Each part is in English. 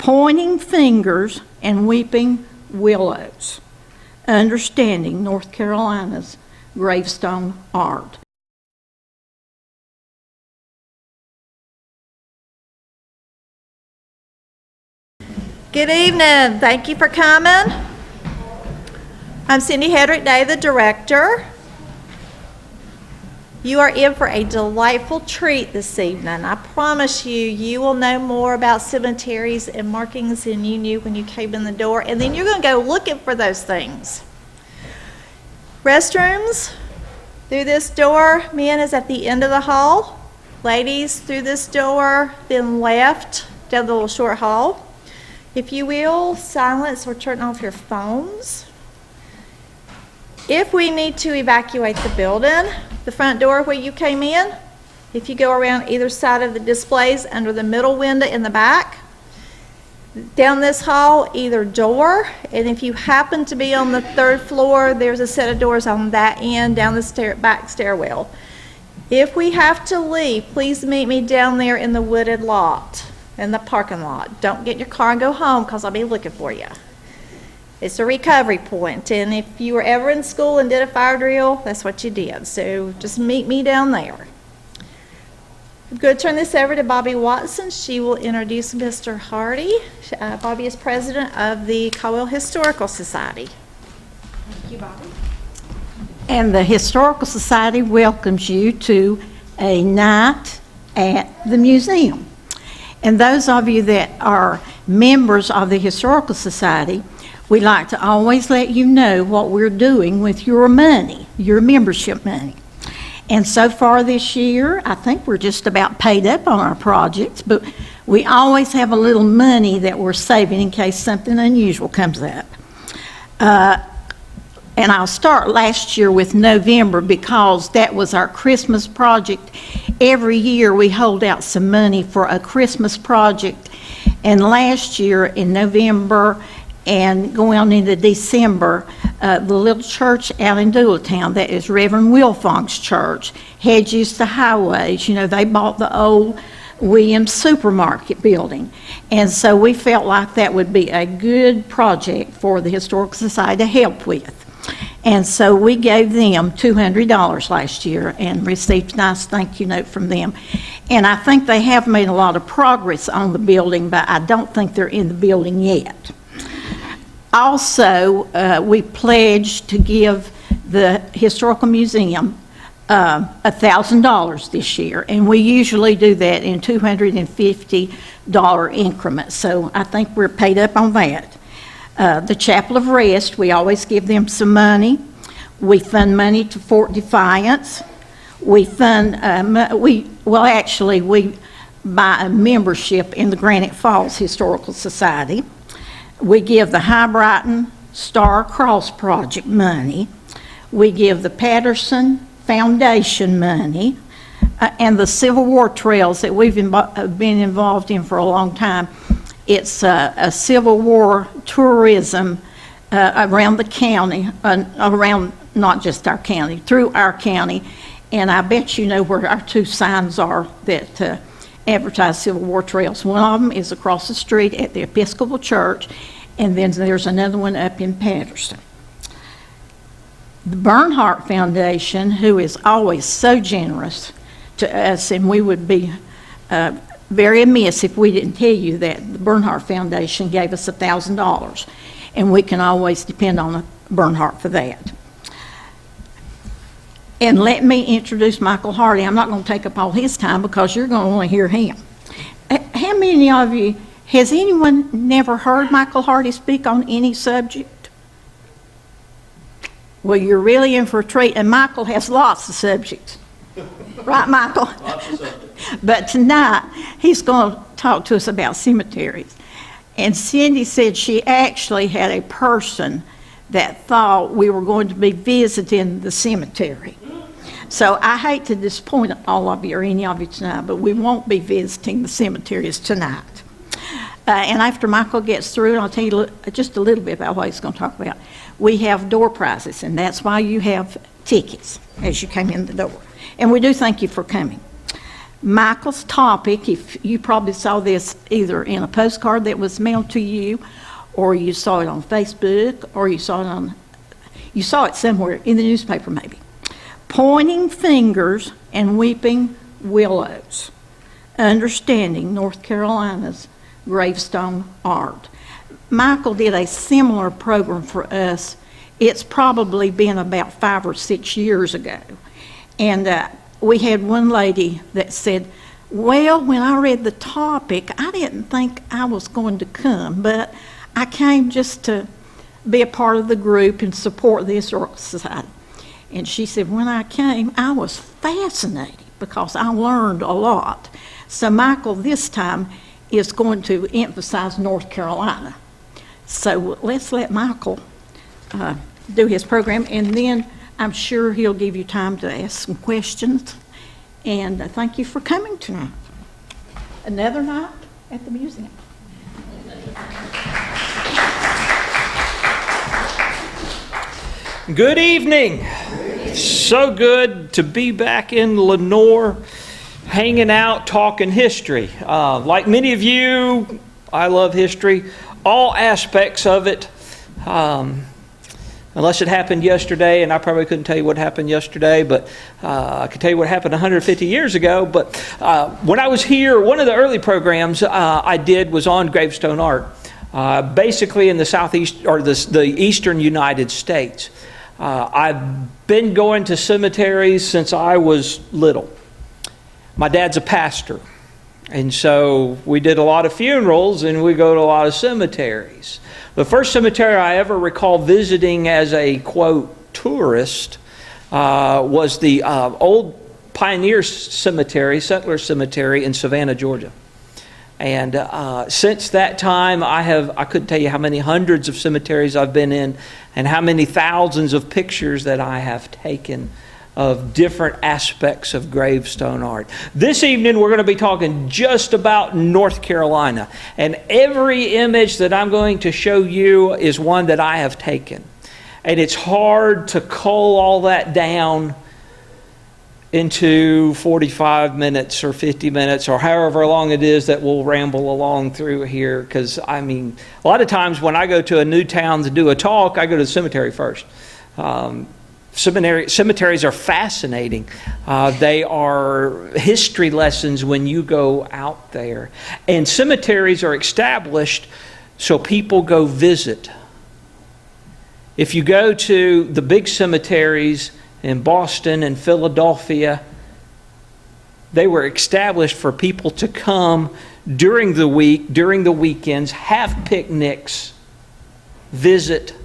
Pointing Fingers and Weeping Willows, Understanding North Carolina's Gravestone Art. Good evening. Thank you for coming. I'm Cindy Hedrick Day, the director. You are in for a delightful treat this evening. I promise you, you will know more about cemeteries and markings than you knew when you came in the door, and then you're going to go looking for those things. Restrooms through this door. Men is at the end of the hall. Ladies through this door, then left down the little short hall. If you will, silence or turn off your phones. If we need to evacuate the building, the front door where you came in, if you go around either side of the displays under the middle window in the back, down this hall, either door, and if you happen to be on the 3rd floor, there's a set of doors on that end down the back stairwell. If we have to leave, please meet me down there in the wooded lot, in the parking lot. Don't get in your car and go home because I'll be looking for you. It's a recovery point, and if you were ever in school and did a fire drill, that's what you did. So just meet me down there. I'm going to turn this over to Bobby Watson. She will introduce Mr. Hardy. Bobby is president of the Caldwell Historical Society. Thank you, Bobby. And the Historical Society welcomes you to a night at the museum. And those of you that are members of the Historical Society, we like to always let you know what we're doing with your money, your membership money. And so far this year, I think we're just about paid up on our projects, but we always have a little money that we're saving in case something unusual comes up. And I'll start last year with November because that was our Christmas project. Every year we hold out some money for a Christmas project. And last year in November and going on into December, the little church out in Dooleytown, that is Reverend Wilfong's church, Hedges to Highways, you know, they bought the old Williams supermarket building. And so we felt like that would be a good project for the Historical Society to help with. And so we gave them $200 last year and received a nice thank you note from them. And I think they have made a lot of progress on the building, but I don't think they're in the building yet. Also, we pledged to give the Historical Museum $1,000 this year, and we usually do that in $250 increments, so I think we're paid up on that. The Chapel of Rest, we always give them some money. We fund money to Fort Defiance. We fund, we buy a membership in the Granite Falls Historical Society. We give the High Brighton Star Cross Project money. We give the Patterson Foundation money, and the Civil War trails that we've been involved in for a long time. It's a Civil War tourism around the county, around not just our county, through our county. And I bet you know where our 2 signs are that advertise Civil War trails. One of them is across the street at the Episcopal Church, and then there's another one up in Patterson. The Bernhardt Foundation, who is always so generous to us, and we would be very amiss if we didn't tell you that the Bernhardt Foundation gave us $1,000, and we can always depend on Bernhardt for that. And let me introduce Michael Hardy. I'm not going to take up all his time because you're going to want to hear him. How many of you, has anyone never heard Michael Hardy speak on any subject? Well, you're really in for a treat, and Michael has lots of subjects. Right, Michael? Lots of subjects. But tonight, he's going to talk to us about cemeteries. And Cindy said she actually had a person that thought we were going to be visiting the cemetery. So I hate to disappoint all of you or any of you tonight, but we won't be visiting the cemeteries tonight. And after Michael gets through, and I'll tell you just a little bit about what he's going to talk about. We have door prizes, and that's why you have tickets as you came in the door. And we do thank you for coming. Michael's topic, if you probably saw this either in a postcard that was mailed to you, or you saw it on Facebook, or you saw it somewhere in the newspaper maybe. Pointing Fingers and Weeping Willows, Understanding North Carolina's Gravestone Art. Michael did a similar program for us. It's probably been about 5 or 6 years ago. And we had one lady that said, well, when I read the topic, I didn't think I was going to come, but I came just to be a part of the group and support the Historical Society. And she said, when I came, I was fascinated because I learned a lot. So Michael this time is going to emphasize North Carolina. So let's let Michael do his program, and then I'm sure he'll give you time to ask some questions. And thank you for coming tonight. Another night at the museum. Good evening. So good to be back in Lenore, hanging out, talking history. Like many of you, I love history, all aspects of it. Unless it happened yesterday, and I probably couldn't tell you what happened yesterday, but I could tell you what happened 150 years ago. But when I was here, one of the early programs I did was on gravestone art, basically in the southeast or the eastern United States. I've been going to cemeteries since I was little. My dad's a pastor, and so we did a lot of funerals and we go to a lot of cemeteries. The first cemetery I ever recall visiting as a, quote, tourist was the old Pioneer Cemetery, Settler Cemetery in Savannah, Georgia. And since that time, I couldn't tell you how many hundreds of cemeteries I've been in and how many thousands of pictures that I have taken of different aspects of gravestone art. This evening we're going to be talking just about North Carolina, and every image that I'm going to show you is one that I have taken. And it's hard to cull all that down into 45 minutes or 50 minutes or however long it is that we'll ramble along through here, because I mean, a lot of times when I go to a new town to do a talk, I go to the cemetery first. Cemeteries are fascinating. They are history lessons when you go out there. And cemeteries are established so people go visit. If you go to the big cemeteries in Boston and Philadelphia, they were established for people to come during the week, during the weekends, have picnics, visit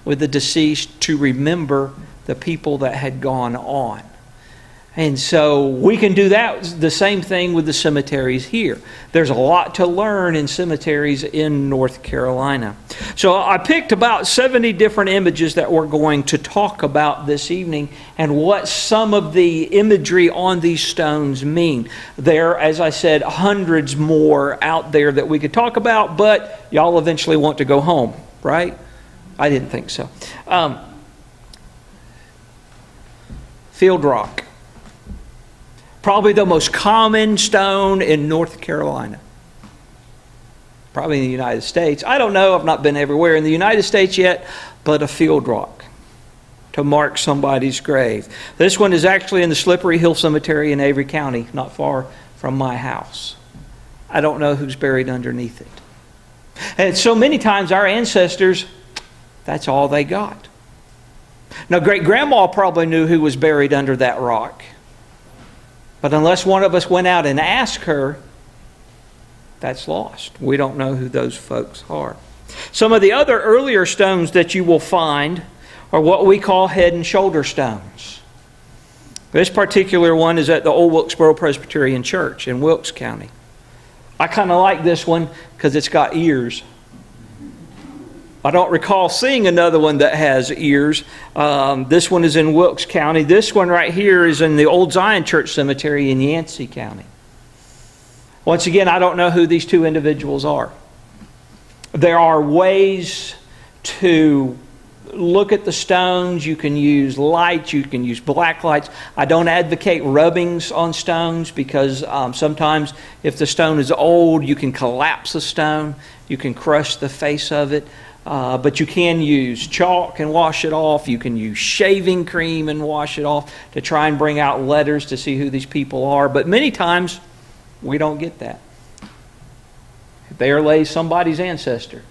with the deceased to remember the people that had gone on. And so we can do that, the same thing with the cemeteries here. There's a lot to learn in cemeteries in North Carolina. So I picked about 70 different images that we're going to talk about this evening and what some of the imagery on these stones mean. There, as I said, hundreds more out there that we could talk about, but y'all eventually want to go home, right? I didn't think so. Field rock. Probably the most common stone in North Carolina. Probably in the United States. I don't know. I've not been everywhere in the United States yet, but a field rock to mark somebody's grave. This one is actually in the Slippery Hill Cemetery in Avery County, not far from my house. I don't know who's buried underneath it. And so many times our ancestors, that's all they got. Now, great-grandma probably knew who was buried under that rock. But unless one of us went out and asked her, that's lost. We don't know who those folks are. Some of the other earlier stones that you will find are what we call head and shoulder stones. This particular one is at the Old Wilkesboro Presbyterian Church in Wilkes County. I kind of like this one because it's got ears. I don't recall seeing another one that has ears. This one is in Wilkes County. This one right here is in the Old Zion Church Cemetery in Yancey County. Once again, I don't know who these two individuals are. There are ways to look at the stones. You can use lights. You can use black lights. I don't advocate rubbings on stones because sometimes if the stone is old, you can collapse the stone. You can crush the face of it. But you can use chalk and wash it off. You can use shaving cream and wash it off to try and bring out letters to see who these people are. But many times, we don't get that. There lays somebody's ancestor.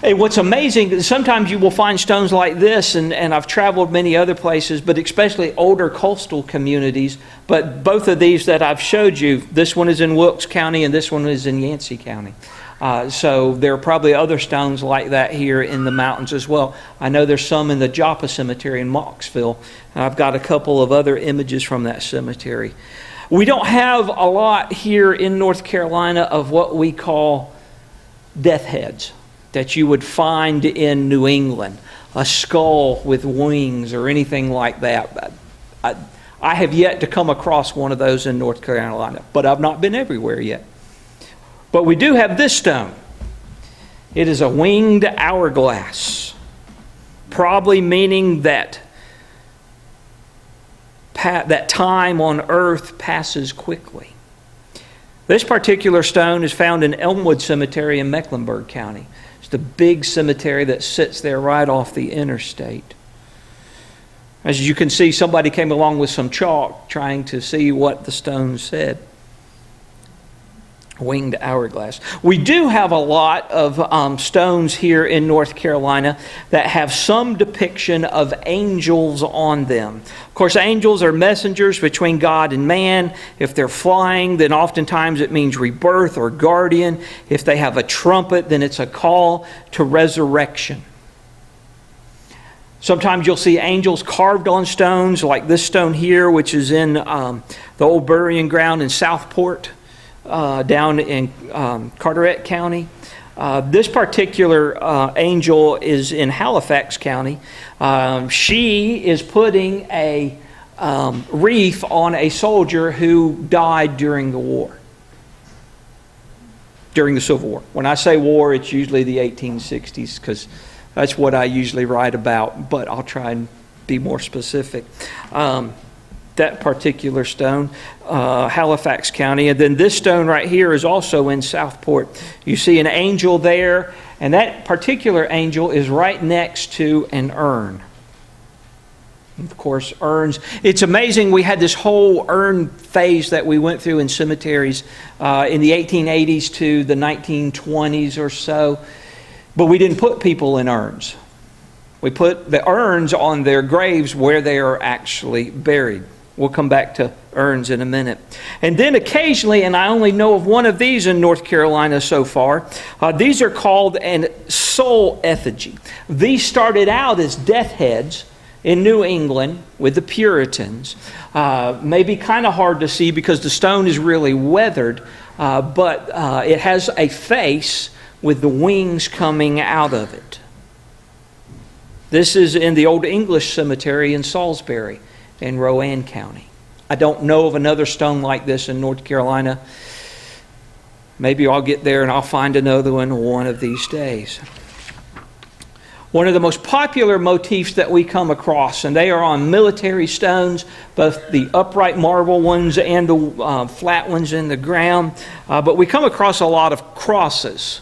Hey, what's amazing is sometimes you will find stones like this, and I've traveled many other places, but especially older coastal communities. But both of these that I've showed you, this one is in Wilkes County and this one is in Yancey County. So there are probably other stones like that here in the mountains as well. I know there's some in the Joppa Cemetery in Mocksville. I've got a couple of other images from that cemetery. We don't have a lot here in North Carolina of what we call death heads that you would find in New England, a skull with wings or anything like that. I have yet to come across one of those in North Carolina, but I've not been everywhere yet. But we do have this stone. It is a winged hourglass, probably meaning that time on earth passes quickly. This particular stone is found in Elmwood Cemetery in Mecklenburg County. It's the big cemetery that sits there right off the interstate. As you can see, somebody came along with some chalk trying to see what the stone said. Winged hourglass. We do have a lot of stones here in North Carolina that have some depiction of angels on them. Of course, angels are messengers between God and man. If they're flying, then oftentimes it means rebirth or guardian. If they have a trumpet, then it's a call to resurrection. Sometimes you'll see angels carved on stones, like this stone here, which is in the old burying ground in Southport. Down in Carteret County. This particular angel is in Halifax County. She is putting a wreath on a soldier who died during the war, during the Civil War. When I say war, it's usually the 1860s because that's what I usually write about, but I'll try and be more specific. That particular stone, Halifax County. And then this stone right here is also in Southport. You see an angel there, and that particular angel is right next to an urn. Of course, urns. It's amazing, we had this whole urn phase that we went through in cemeteries in the 1880s to the 1920s or so, but we didn't put people in urns. We put the urns on their graves where they are actually buried. We'll come back to urns in a minute. And then occasionally, and I only know of one of these in North Carolina so far, these are called an soul effigy. These started out as death heads in New England with the Puritans. Maybe kind of hard to see because the stone is really weathered, but it has a face with the wings coming out of it. This is in the Old English Cemetery in Salisbury in Rowan County. I don't know of another stone like this in North Carolina. Maybe I'll get there and I'll find another one of these days. One of the most popular motifs that we come across, and they are on military stones, both the upright marble ones and the flat ones in the ground, but we come across a lot of crosses.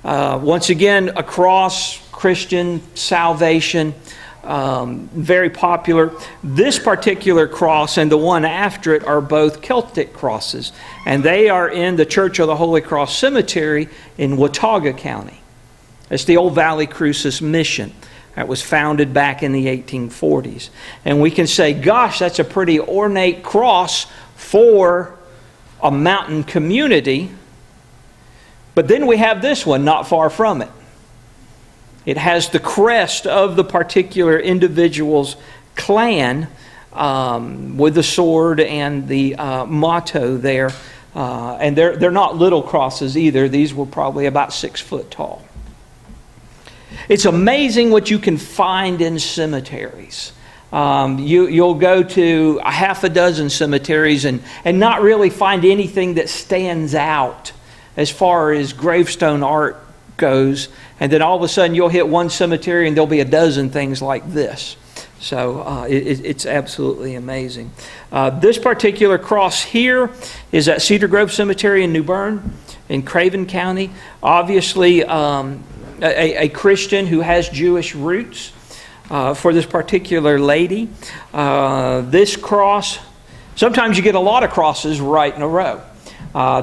Once again, a cross, Christian salvation, very popular. This particular cross and the one after it are both Celtic crosses, and they are in the Church of the Holy Cross Cemetery in Watauga County. It's the old Valley Crucis mission that was founded back in the 1840s. And we can say, gosh, that's a pretty ornate cross for a mountain community. But then we have this one not far from it. It has the crest of the particular individual's clan with the sword and the motto there. And they're not little crosses either. These were probably about 6 foot tall. It's amazing what you can find in cemeteries. You'll go to a half a dozen cemeteries and not really find anything that stands out as far as gravestone art goes, and then all of a sudden you'll hit one cemetery and there'll be a dozen things like this. So it's absolutely amazing. This particular cross here is at Cedar Grove Cemetery in New Bern in Craven County. Obviously a Christian who has Jewish roots for this particular lady. This cross, sometimes you get a lot of crosses right in a row.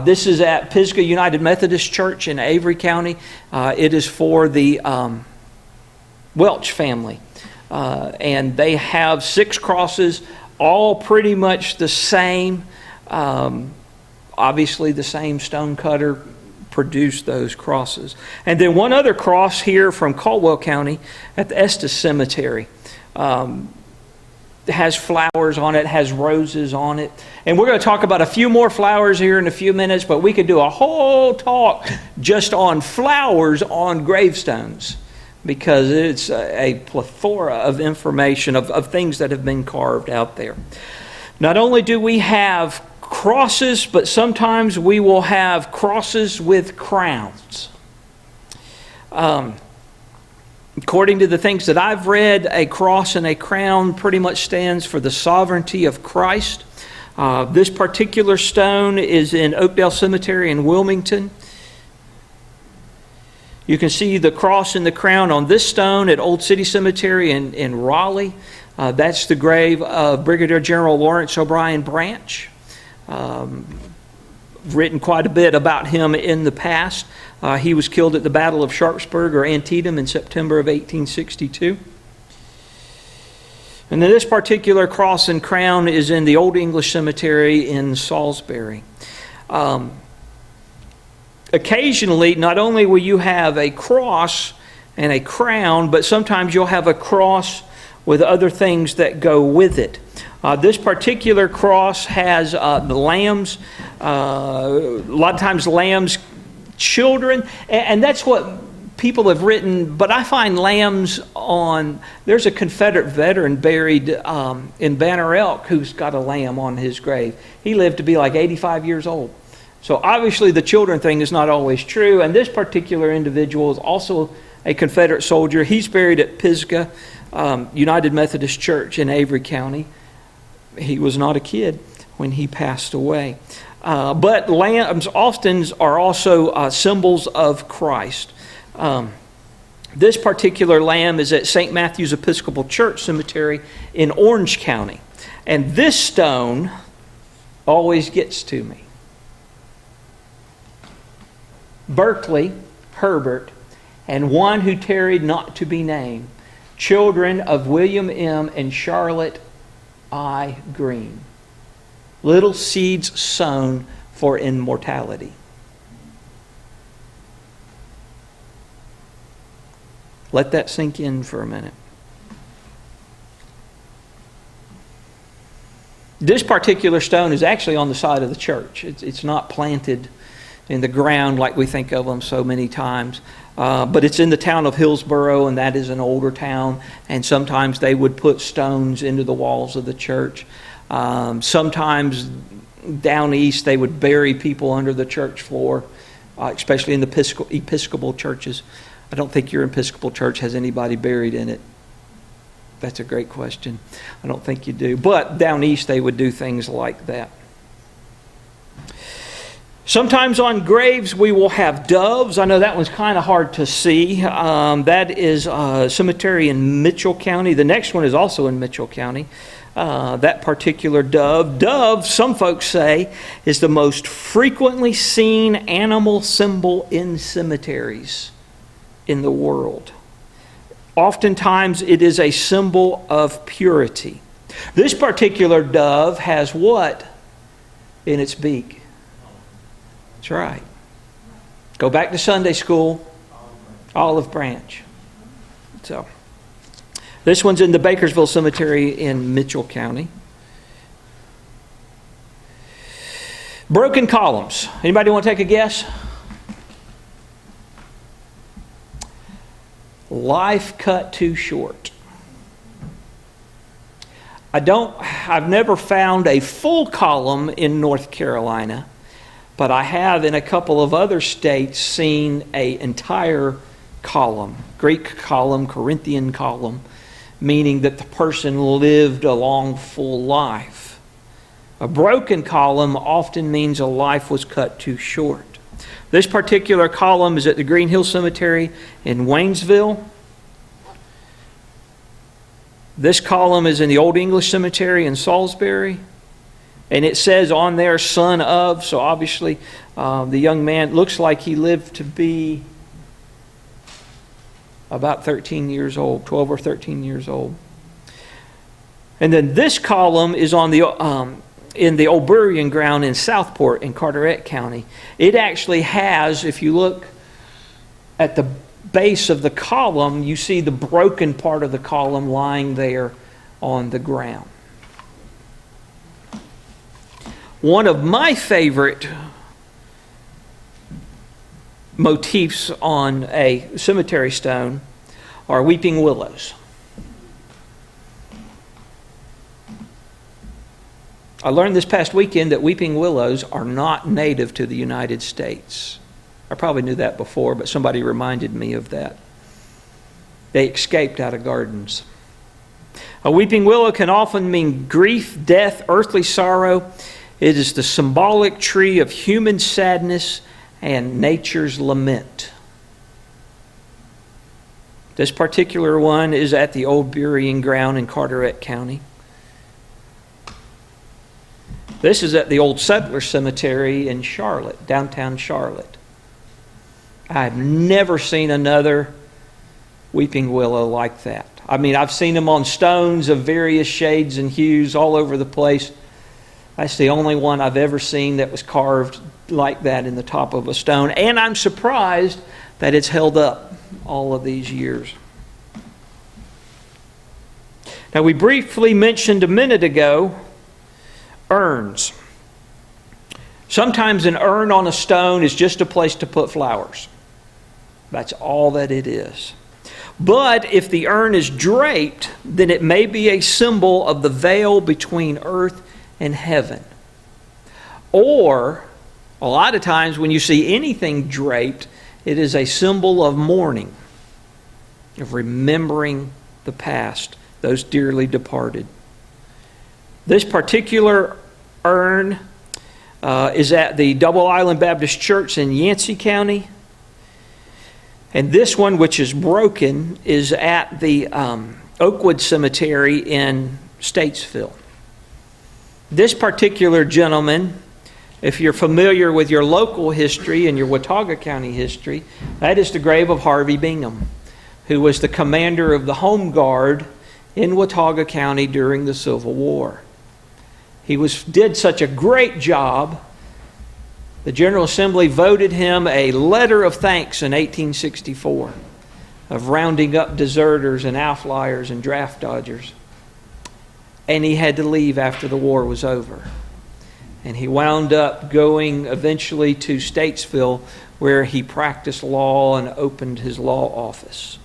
This is at Pisgah United Methodist Church in Avery County. It is for the Welch family. And they have 6 crosses, all pretty much the same. Obviously, the same stone-cutter produced those crosses. And then one other cross here from Caldwell County at the Estes Cemetery. It has flowers on it, has roses on it. And we're going to talk about a few more flowers here in a few minutes, but we could do a whole talk just on flowers on gravestones, because it's a plethora of information, of things that have been carved out there. Not only do we have crosses, but sometimes we will have crosses with crowns. According to the things that I've read, a cross and a crown pretty much stands for the sovereignty of Christ. This particular stone is in Oakdale Cemetery in Wilmington. You can see the cross and the crown on this stone at Old City Cemetery in Raleigh. That's the grave of Brigadier General Lawrence O'Brien Branch. Written quite a bit about him in the past. He was killed at the Battle of Sharpsburg or Antietam in September of 1862. And then this particular cross and crown is in the Old English Cemetery in Salisbury. Occasionally, not only will you have a cross and a crown, but sometimes you'll have a cross with other things that go with it. This particular cross has the lambs, a lot of times lambs, children, and that's what people have written, but I find lambs on, there's a Confederate veteran buried in Banner Elk who's got a lamb on his grave. He lived to be like 85 years old. So obviously the children thing is not always true, and this particular individual is also a Confederate soldier. He's buried at Pisgah United Methodist Church in Avery County. He was not a kid when he passed away. But lambs often are also symbols of Christ. This particular lamb is at St. Matthew's Episcopal Church Cemetery in Orange County. And this stone always gets to me. Berkeley Herbert and one who tarried not to be named, children of William M. and Charlotte I. Green. Little seeds sown for immortality. Let that sink in for a minute. This particular stone is actually on the side of the church. It's not planted in the ground like we think of them so many times. But it's in the town of Hillsboro, and that is an older town. And sometimes they would put stones into the walls of the church. Sometimes down east they would bury people under the church floor, especially in the Episcopal churches. I don't think your Episcopal church has anybody buried in it. That's a great question. I don't think you do. But down east they would do things like that. Sometimes on graves we will have doves. I know that one's kind of hard to see. That is a cemetery in Mitchell County. The next one is also in Mitchell County. That particular dove. Dove, some folks say, is the most frequently seen animal symbol in cemeteries in the world. Oftentimes it is a symbol of purity. This particular dove has what in its beak? That's right. Go back to Sunday school. Olive branch. So, this one's in the Bakersville Cemetery in Mitchell County. Broken columns. Anybody want to take a guess? Life cut too short. I've never found a full column in North Carolina, but I have in a couple of other states seen an entire column, Greek column, Corinthian column, meaning that the person lived a long, full life. A broken column often means a life was cut too short. This particular column is at the Green Hill Cemetery in Waynesville. This column is in the Old English Cemetery in Salisbury. And it says on there, son of, so obviously the young man looks like he lived to be about 13 years old, 12 or 13 years old. And then this column is on the in the old burying ground in Southport in Carteret County. It actually has, if you look at the base of the column, you see the broken part of the column lying there on the ground. One of my favorite motifs on a cemetery stone are weeping willows. I learned this past weekend that weeping willows are not native to the United States. I probably knew that before, but somebody reminded me of that. They escaped out of gardens. A weeping willow can often mean grief, death, earthly sorrow. It is the symbolic tree of human sadness and nature's lament. This particular one is at the old burying ground in Carteret County. This is at the old settler cemetery in Charlotte, downtown Charlotte. I've never seen another weeping willow like that. I mean, I've seen them on stones of various shades and hues all over the place. That's the only one I've ever seen that was carved like that in the top of a stone. And I'm surprised that it's held up all of these years. Now, we briefly mentioned a minute ago urns. Sometimes an urn on a stone is just a place to put flowers. That's all that it is. But if the urn is draped, then it may be a symbol of the veil between earth and heaven. Or, a lot of times when you see anything draped, it is a symbol of mourning, of remembering the past, those dearly departed. This particular urn is at the Double Island Baptist Church in Yancey County. And this one, which is broken, is at the Oakwood Cemetery in Statesville. This particular gentleman, if you're familiar with your local history and your Watauga County history, that is the grave of Harvey Bingham, who was the commander of the Home Guard in Watauga County during the Civil War. He did such a great job, the General Assembly voted him a letter of thanks in 1864 of rounding up deserters and outliers and draft dodgers. And he had to leave after the war was over. And he wound up going eventually to Statesville, where he practiced law and opened his law office.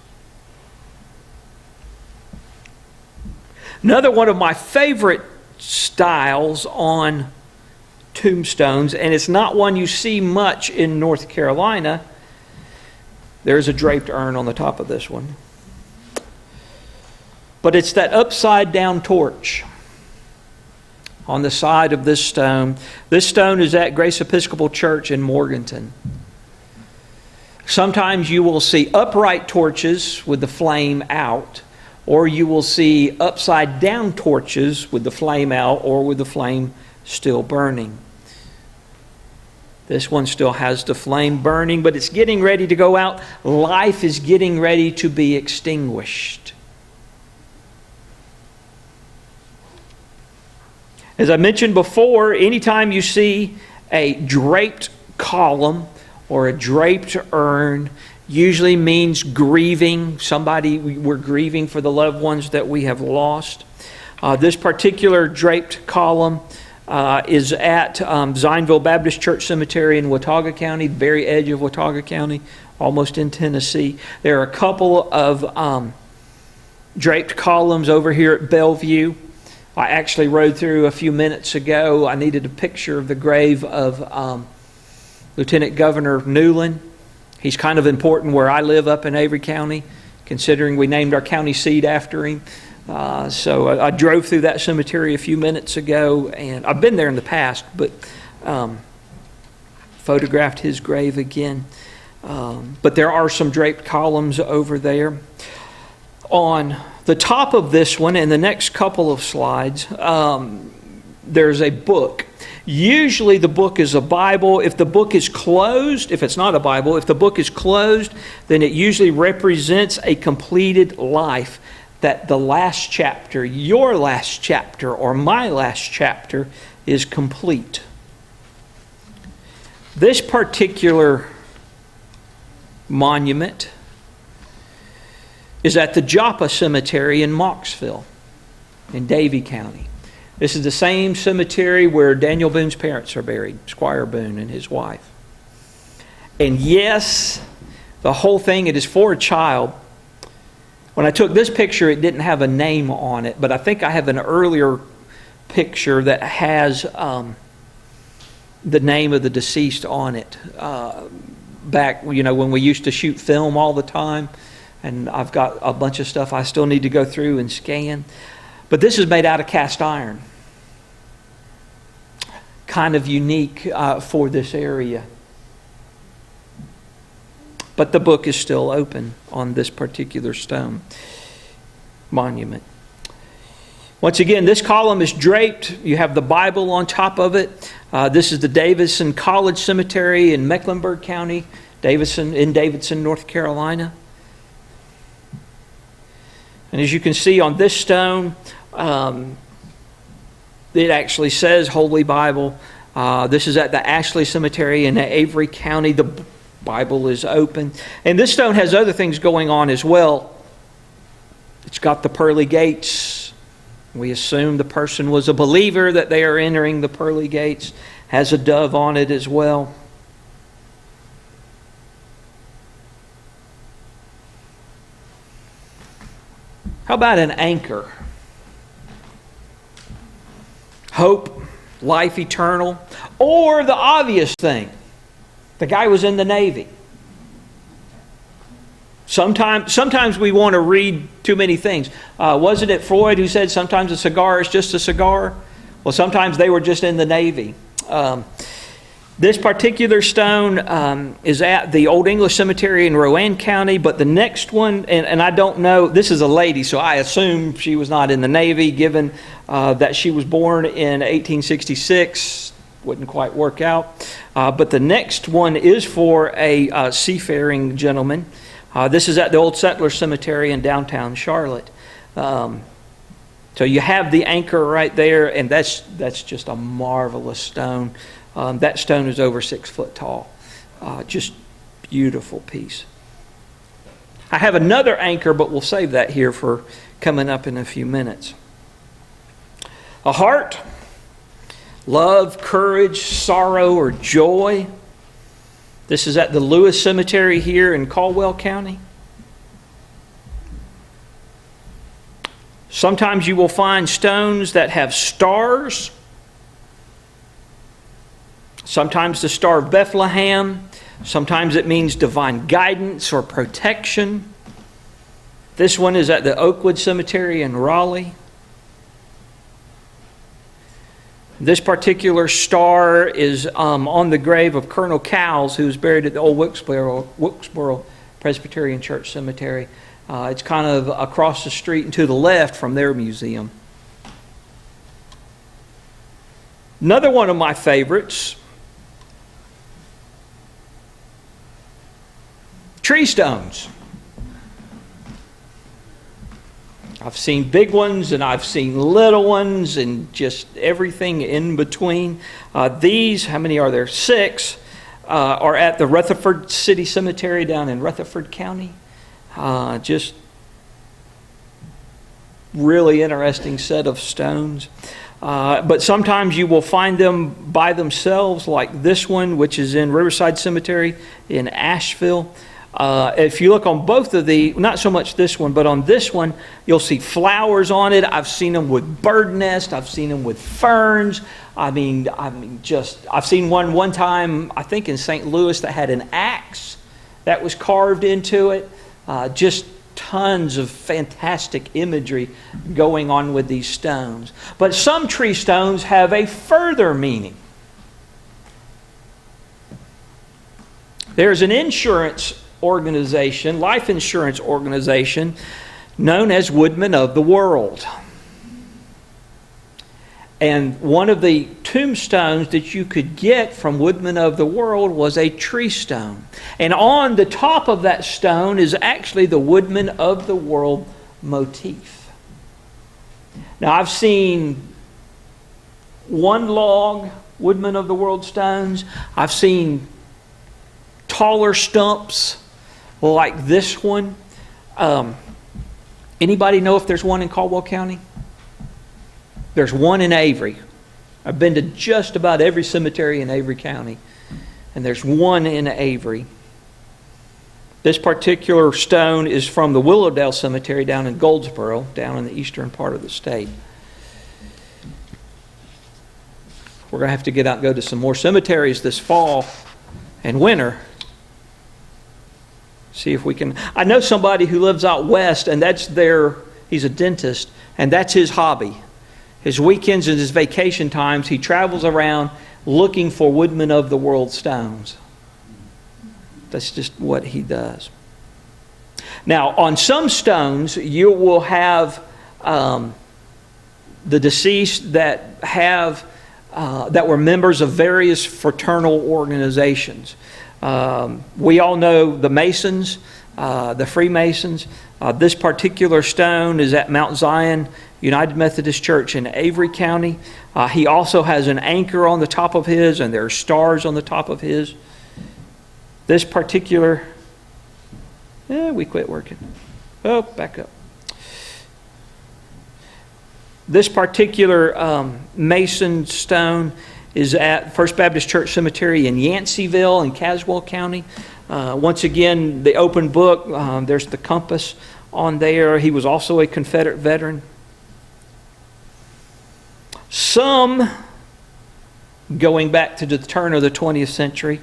Another one of my favorite styles on tombstones, and it's not one you see much in North Carolina. There's a draped urn on the top of this one. But it's that upside down torch on the side of this stone. This stone is at Grace Episcopal Church in Morganton. Sometimes you will see upright torches with the flame out, or you will see upside down torches with the flame out or with the flame still burning. This one still has the flame burning, but it's getting ready to go out. Life is getting ready to be extinguished. As I mentioned before, anytime you see a draped column or a draped urn, usually means grieving. We're grieving for the loved ones that we have lost. This particular draped column is at Zineville Baptist Church Cemetery in Watauga County, the very edge of Watauga County, almost in Tennessee. There are a couple of draped columns over here at Bellevue. I actually rode through a few minutes ago. I needed a picture of the grave of Lieutenant Governor Newland. He's kind of important where I live up in Avery County, considering we named our county seat after him. So I drove through that cemetery a few minutes ago, and I've been there in the past, but photographed his grave again. But there are some draped columns over there. On the top of this one, and the next couple of slides, there's a book. Usually the book is a Bible. If the book is closed, if it's not a Bible, if the book is closed, then it usually represents a completed life. That the last chapter, your last chapter, or my last chapter, is complete. This particular monument is at the Joppa Cemetery in Mocksville, in Davie County. This is the same cemetery where Daniel Boone's parents are buried, Squire Boone and his wife. And yes, the whole thing, it is for a child. When I took this picture, it didn't have a name on it, but I think I have an earlier picture that has the name of the deceased on it. Back, when we used to shoot film all the time, and I've got a bunch of stuff I still need to go through and scan. But this is made out of cast iron. Kind of unique for this area. But the book is still open on this particular stone monument. Once again, this column is draped. You have the Bible on top of it. This is the Davidson College Cemetery in Mecklenburg County, Davidson, North Carolina. And as you can see on this stone, it actually says Holy Bible. This is at the Ashley Cemetery in Avery County. The Bible is open. And this stone has other things going on as well. It's got the pearly gates. We assume the person was a believer that they are entering the pearly gates. Has a dove on it as well. How about an anchor? Hope, life eternal, or the obvious thing. The guy was in the Navy. Sometimes we want to read too many things. Wasn't it Freud who said sometimes a cigar is just a cigar? Well, sometimes they were just in the Navy. This particular stone is at the Old English Cemetery in Rowan County, but the next one, and I don't know, this is a lady, so I assume she was not in the Navy, given that she was born in 1866. Wouldn't quite work out. But the next one is for a seafaring gentleman. This is at the Old Settler Cemetery in downtown Charlotte. So you have the anchor right there, and that's just a marvelous stone. That stone is over 6 foot tall. Just beautiful piece. I have another anchor, but we'll save that here for coming up in a few minutes. A heart, love, courage, sorrow, or joy. This is at the Lewis Cemetery here in Caldwell County. Sometimes you will find stones that have stars. Sometimes the Star of Bethlehem. Sometimes it means divine guidance or protection. This one is at the Oakwood Cemetery in Raleigh. This particular star is on the grave of Colonel Cowles, who was buried at the old Wilkesboro Presbyterian Church Cemetery. It's kind of across the street and to the left from their museum. Another one of my favorites, tree stones. I've seen big ones and I've seen little ones and just everything in between. These, how many are there? 6, are at the Rutherford City Cemetery down in Rutherford County. Just really interesting set of stones. But sometimes you will find them by themselves, like this one, which is in Riverside Cemetery in Asheville. If you look on both of the, not so much this one, but on this one, you'll see flowers on it. I've seen them with bird nests. I've seen them with ferns. I've seen one time, I think in St. Louis, that had an axe that was carved into it. Just tons of fantastic imagery going on with these stones. But some tree stones have a further meaning. There's an insurance organization, life insurance organization, known as Woodmen of the World. And one of the tombstones that you could get from Woodmen of the World was a tree stone. And on the top of that stone is actually the Woodmen of the World motif. Now, I've seen one log Woodmen of the World stones. I've seen taller stumps like this one. Anybody know if there's one in Caldwell County? There's one in Avery. I've been to just about every cemetery in Avery County, and there's one in Avery. This particular stone is from the Willowdale Cemetery down in Goldsboro, down in the eastern part of the state. We're going to have to get out and go to some more cemeteries this fall and winter. See if we can. I know somebody who lives out west, and he's a dentist, and that's his hobby. His weekends and his vacation times, he travels around looking for Woodmen of the World stones. That's just what he does. Now, on some stones, you will have the deceased that were members of various fraternal organizations. We all know the Masons, the Freemasons. This particular stone is at Mount Zion United Methodist Church in Avery County. He also has an anchor on the top of his, and there are stars on the top of his. This particular, we quit working. Oh, back up. This particular Mason stone is at First Baptist Church Cemetery in Yanceyville in Caswell County. Once again, the open book, there's the compass on there. He was also a Confederate veteran. Some, going back to the turn of the 20th century,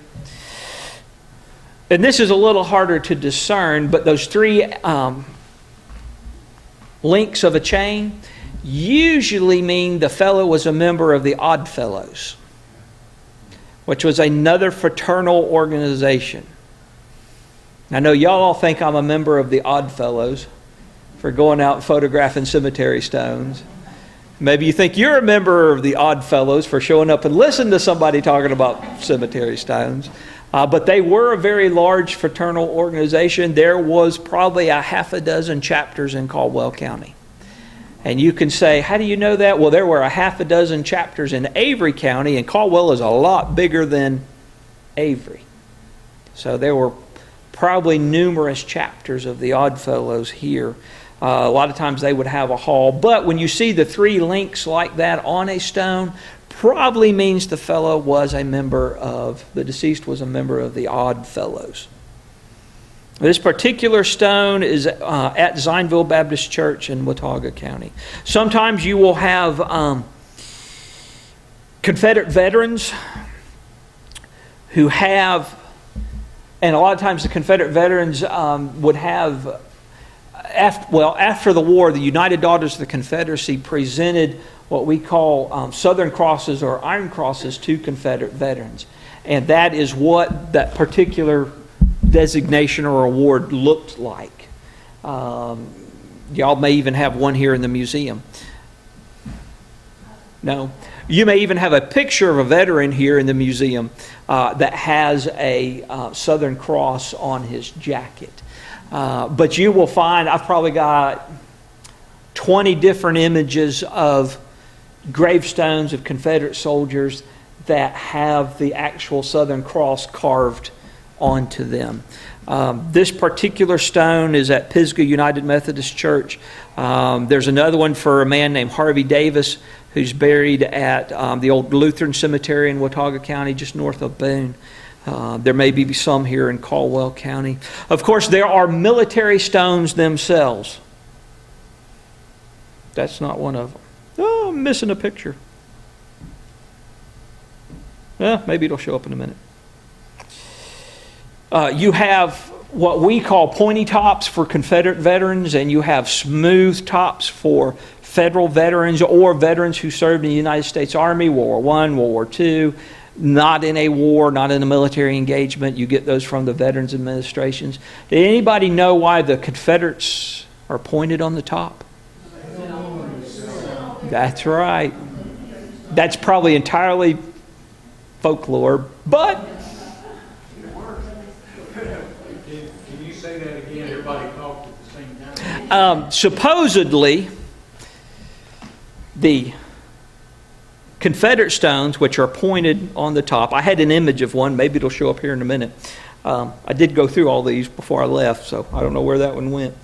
and this is a little harder to discern, but those three links of a chain usually mean the fellow was a member of the Odd Fellows, which was another fraternal organization. I know y'all all think I'm a member of the Odd Fellows for going out and photographing cemetery stones. Maybe you think you're a member of the Odd Fellows for showing up and listening to somebody talking about cemetery stones. But they were a very large fraternal organization. There was probably a half a dozen chapters in Caldwell County. And you can say, how do you know that? Well, there were a half a dozen chapters in Avery County, and Caldwell is a lot bigger than Avery. So there were probably numerous chapters of the Odd Fellows here. A lot of times they would have a hall. But when you see the three links like that on a stone, probably means the deceased was a member of the Odd Fellows. This particular stone is at Zineville Baptist Church in Watauga County. Sometimes you will have Confederate veterans who have, and a lot of times the Confederate veterans would have, after the war, the United Daughters of the Confederacy presented what we call Southern Crosses or Iron Crosses to Confederate veterans. And that is what that particular designation or award looked like. Y'all may even have one here in the museum. No. You may even have a picture of a veteran here in the museum that has a Southern Cross on his jacket. But you will find, I've probably got 20 different images of gravestones of Confederate soldiers that have the actual Southern Cross carved onto them. This particular stone is at Pisgah United Methodist Church. There's another one for a man named Harvey Davis who's buried at the old Lutheran Cemetery in Watauga County, just north of Boone. There may be some here in Caldwell County. Of course, there are military stones themselves. That's not one of them. Oh, I'm missing a picture. Maybe it'll show up in a minute. You have what we call pointy tops for Confederate veterans, and you have smooth tops for federal veterans or veterans who served in the United States Army, World War I, World War II, not in a war, not in a military engagement. You get those from the Veterans Administrations. Did anybody know why the Confederates are pointed on the top? That's right. That's probably entirely folklore, but... Can you say that again? Everybody talked at the same time. Supposedly, the Confederate stones, which are pointed on the top, I had an image of one, maybe it'll show up here in a minute. I did go through all these before I left, so I don't know where that one went,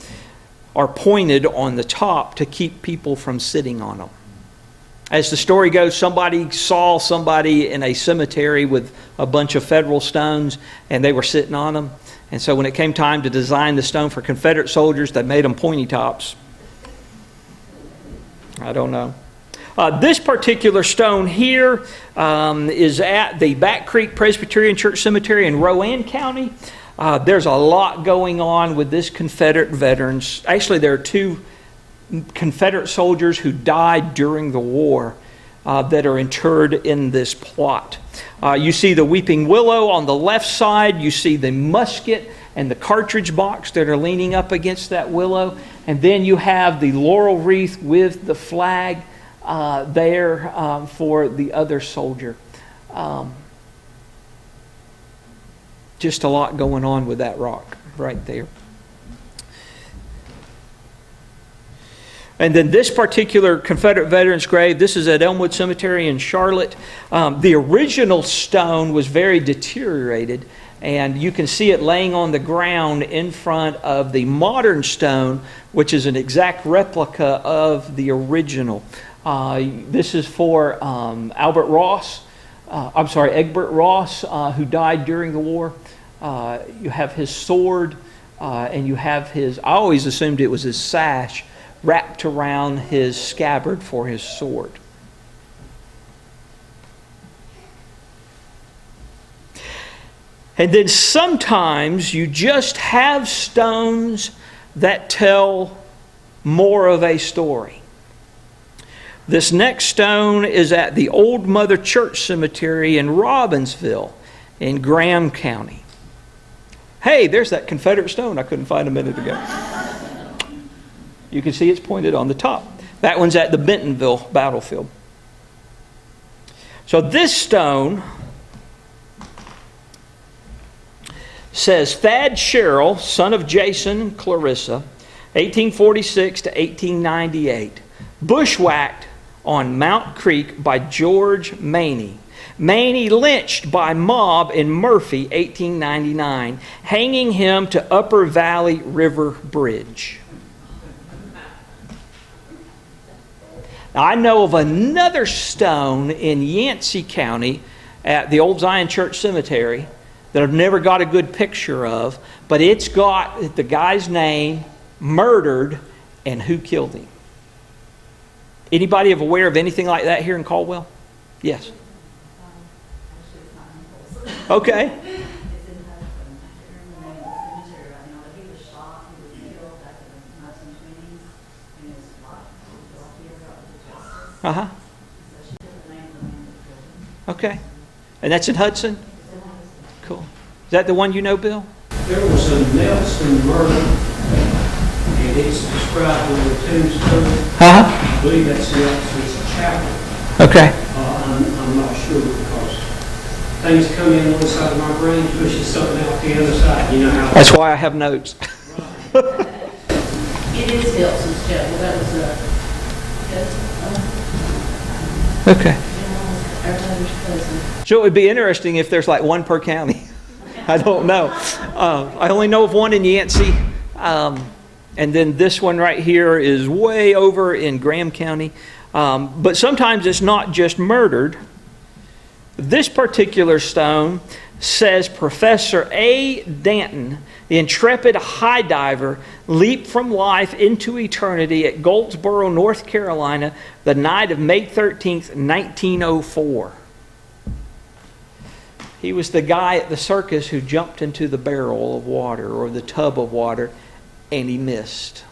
are pointed on the top to keep people from sitting on them. As the story goes, somebody saw somebody in a cemetery with a bunch of federal stones, and they were sitting on them. And so when it came time to design the stone for Confederate soldiers, they made them pointy tops. I don't know. This particular stone here is at the Back Creek Presbyterian Church Cemetery in Rowan County. There's a lot going on with this Confederate veterans. Actually, there are two Confederate soldiers who died during the war that are interred in this plot. You see the weeping willow on the left side. You see the musket and the cartridge box that are leaning up against that willow. And then you have the laurel wreath with the flag there for the other soldier. Just a lot going on with that rock right there. And then this particular Confederate veteran's grave, this is at Elmwood Cemetery in Charlotte. The original stone was very deteriorated, and you can see it laying on the ground in front of the modern stone, which is an exact replica of the original. This is for Egbert Ross, who died during the war. You have his sword, and you have his, I always assumed it was his sash, wrapped around his scabbard for his sword. And then sometimes you just have stones that tell more of a story. This next stone is at the Old Mother Church Cemetery in Robbinsville in Graham County. Hey, there's that Confederate stone I couldn't find a minute ago. You can see it's pointed on the top. That one's at the Bentonville battlefield. So this stone says Thad Sherrill, son of Jason and Clarissa, 1846 to 1898, bushwhacked on Mount Creek by George Maney. Maney lynched by mob in Murphy, 1899, hanging him to Upper Valley River Bridge. Now, I know of another stone in Yancey County at the Old Zion Church Cemetery that I've never got a good picture of, but it's got the guy's name, murdered, and who killed him. Anybody aware of anything like that here in Caldwell? Yes. Okay. Uh-huh. Okay. And that's in Hudson? Cool. Is that the one you know, Bill? There was a Nelson murder, and it's described on the tombstone. Uh-huh. I believe that's Nelson's chapel. Okay. I'm not sure because things come in one side of my brain, pushes something out the other side. You know how That's why I have notes. It is Nelson's chapel. That was Okay. our mother's cousin. So it would be interesting if there's like one per county. I don't know. I only know of one in Yancey. And then this one right here is way over in Graham County. But sometimes it's not just murdered. This particular stone says Professor A. Danton, the intrepid high diver, leaped from life into eternity at Goldsboro, North Carolina, the night of May 13th, 1904. He was the guy at the circus who jumped into the barrel of water or the tub of water, and he missed.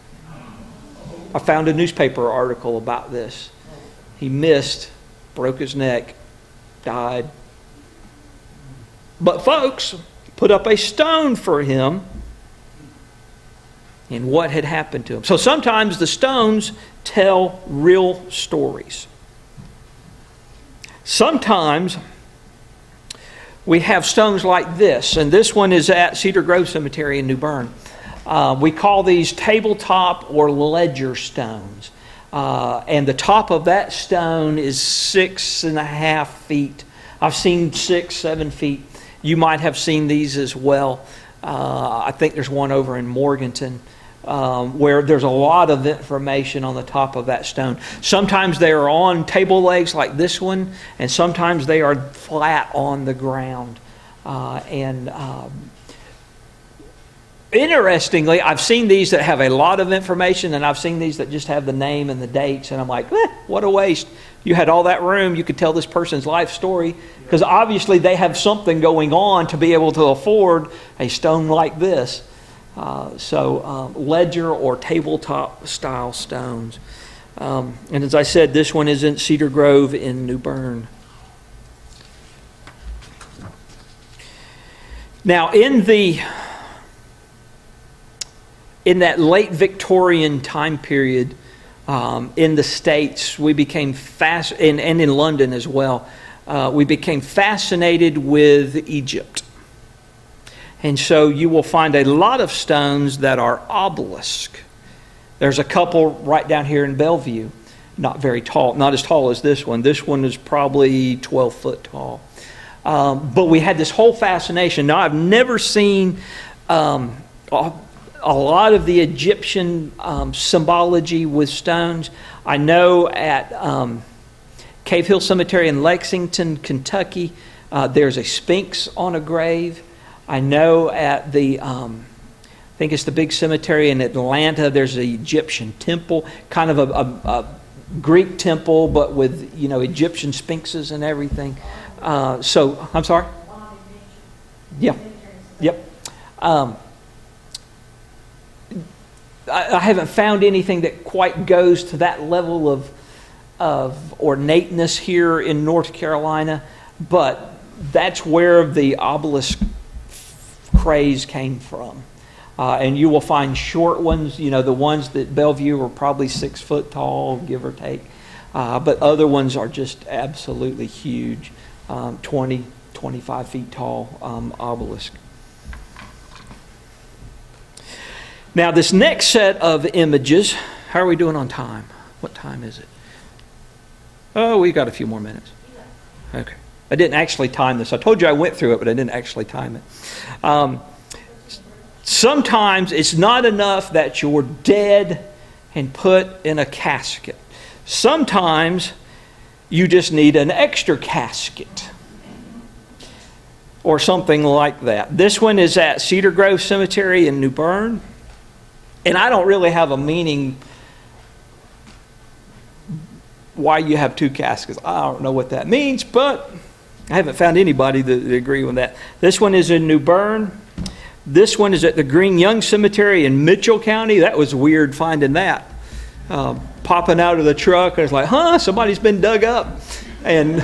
I found a newspaper article about this. He missed, broke his neck, died. But folks put up a stone for him and what had happened to him. So sometimes the stones tell real stories. Sometimes we have stones like this, and this one is at Cedar Grove Cemetery in New Bern. We call these tabletop or ledger stones. And the top of that stone is 6.5 feet. I've seen 6, 7 feet. You might have seen these as well. I think there's one over in Morganton where there's a lot of information on the top of that stone. Sometimes they are on table legs like this one, and sometimes they are flat on the ground. Interestingly, I've seen these that have a lot of information, and I've seen these that just have the name and the dates, and I'm like, what a waste. You had all that room, you could tell this person's life story, because obviously they have something going on to be able to afford a stone like this. Ledger or tabletop style stones. And as I said, this one is in Cedar Grove in New Bern. Now, in that late Victorian time period, in the States, we became and in London as well, we became fascinated with Egypt. And so you will find a lot of stones that are obelisk. There's a couple right down here in Bellevue, not very tall, not as tall as this one. This one is probably 12 foot tall. But we had this whole fascination. Now, I've never seen a lot of the Egyptian symbology with stones. I know at Cave Hill Cemetery in Lexington, Kentucky, there's a sphinx on a grave. I know at I think it's the big cemetery in Atlanta, there's an Egyptian temple, kind of a Greek temple, but with, Egyptian sphinxes and everything. I'm sorry? Yeah. Yep. I haven't found anything that quite goes to that level of ornateness here in North Carolina, but that's where the obelisk craze came from. And you will find short ones, the ones that Bellevue are probably 6 foot tall, give or take. But other ones are just absolutely huge, 20, 25 feet tall obelisk. Now, this next set of images, how are we doing on time? What time is it? Oh, we got a few more minutes. Okay. I didn't actually time this. I told you I went through it, but I didn't actually time it. Sometimes it's not enough that you're dead and put in a casket. Sometimes you just need an extra casket or something like that. This one is at Cedar Grove Cemetery in New Bern. And I don't really have a meaning why you have two caskets. I don't know what that means, but I haven't found anybody that agree with that. This one is in New Bern. This one is at the Green Young Cemetery in Mitchell County. That was weird finding that. Popping out of the truck, I was like, somebody's been dug up. And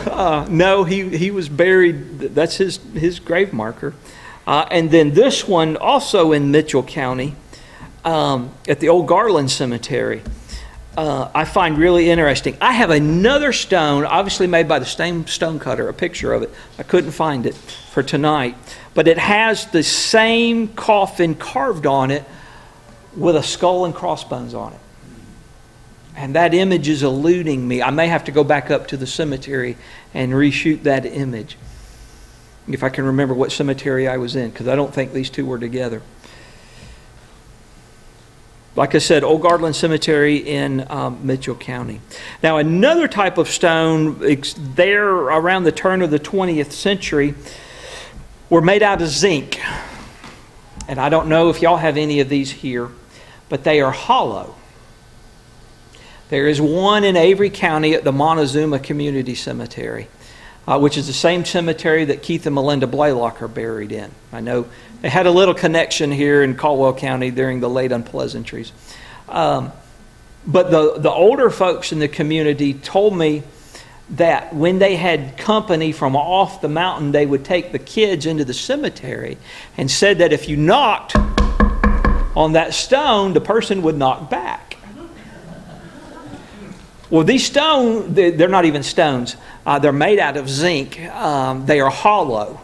no, he was buried. That's his grave marker. And then this one also in Mitchell County, at the old Garland Cemetery, I find really interesting. I have another stone, obviously made by the same stone cutter, a picture of it. I couldn't find it for tonight. But it has the same coffin carved on it with a skull and crossbones on it. And that image is eluding me. I may have to go back up to the cemetery and reshoot that image, if I can remember what cemetery I was in, because I don't think these two were together. Like I said, Old Garland Cemetery in Mitchell County. Now, another type of stone, there around the turn of the 20th century, were made out of zinc. And I don't know if y'all have any of these here, but they are hollow. There is one in Avery County at the Montezuma Community Cemetery, which is the same cemetery that Keith and Melinda Blaylock are buried in. I know they had a little connection here in Caldwell County during the late unpleasantries. But the older folks in the community told me that when they had company from off the mountain, they would take the kids into the cemetery and said that if you knocked on that stone, the person would knock back. Well, these stones, they're not even stones. They're made out of zinc. They are hollow.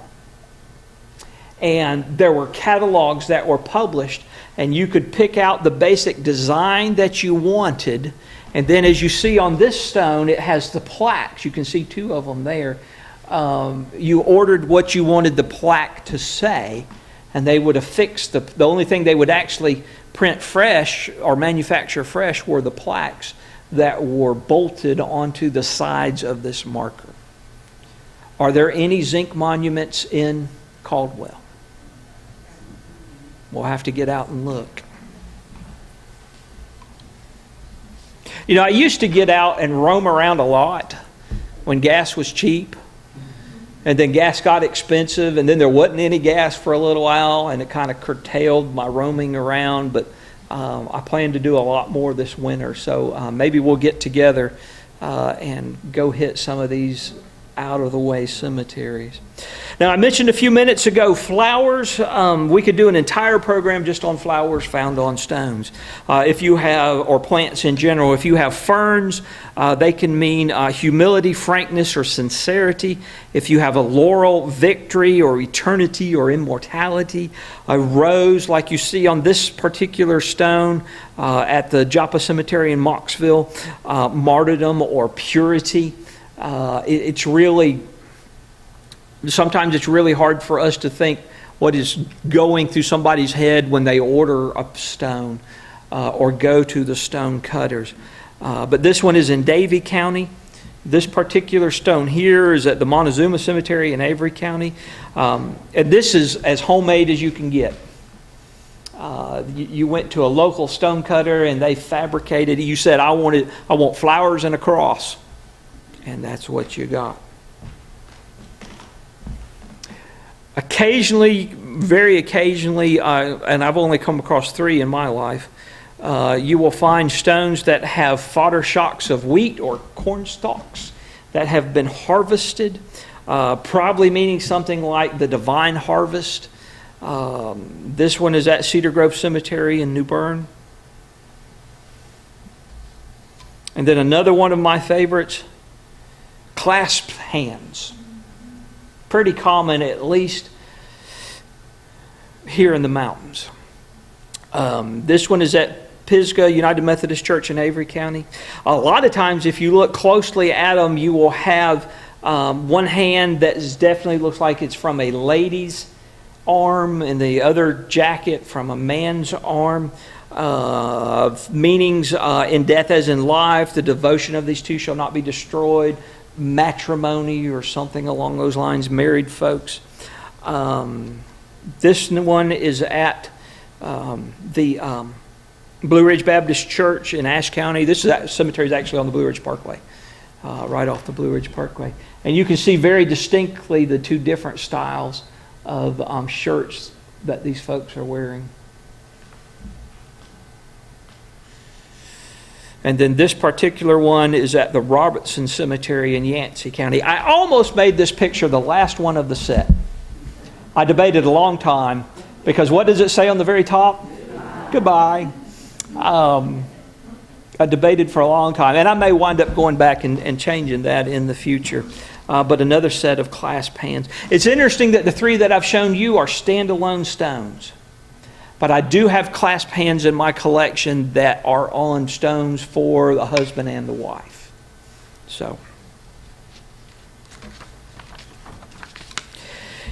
And there were catalogs that were published, and you could pick out the basic design that you wanted. And then as you see on this stone, it has the plaques. You can see two of them there. You ordered what you wanted the plaque to say, and they would affix the only thing they would actually print fresh or manufacture fresh were the plaques that were bolted onto the sides of this marker. Are there any zinc monuments in Caldwell? We'll have to get out and look. You know, I used to get out and roam around a lot when gas was cheap. And then gas got expensive, and then there wasn't any gas for a little while, and it kind of curtailed my roaming around. But I plan to do a lot more this winter, so maybe we'll get together and go hit some of these out-of-the-way cemeteries. Now, I mentioned a few minutes ago flowers. We could do an entire program just on flowers found on stones. If you have, or plants in general, if you have ferns, they can mean humility, frankness, or sincerity. If you have a laurel, victory, or eternity, or immortality. A rose, like you see on this particular stone at the Joppa Cemetery in Mocksville, martyrdom or purity. It's really, sometimes it's really hard for us to think what is going through somebody's head when they order a stone or go to the stone cutters. But this one is in Davie County. This particular stone here is at the Montezuma Cemetery in Avery County. And this is as homemade as you can get. You went to a local stone cutter and they fabricated. You said, I want flowers and a cross. And that's what you got. Occasionally, very occasionally, and I've only come across 3 in my life, you will find stones that have fodder shocks of wheat or corn stalks that have been harvested, probably meaning something like the divine harvest. This one is at Cedar Grove Cemetery in New Bern. And then another one of my favorites, clasped hands. Pretty common, at least here in the mountains. This one is at Pisgah United Methodist Church in Avery County. A lot of times, if you look closely at them, you will have one hand that definitely looks like it's from a lady's arm, and the other jacket from a man's arm. Meanings in death as in life, the devotion of these two shall not be destroyed. Matrimony or something along those lines, married folks. This one is at the Blue Ridge Baptist Church in Ashe County. This cemetery is actually on the Blue Ridge Parkway, right off the Blue Ridge Parkway. And you can see very distinctly the two different styles of shirts that these folks are wearing. And then this particular one is at the Robertson Cemetery in Yancey County. I almost made this picture the last one of the set. I debated a long time because what does it say on the very top? Goodbye. I debated for a long time, and I may wind up going back and changing that in the future. But another set of clasp hands. It's interesting that the 3 that I've shown you are standalone stones. But I do have clasp hands in my collection that are on stones for the husband and the wife. So,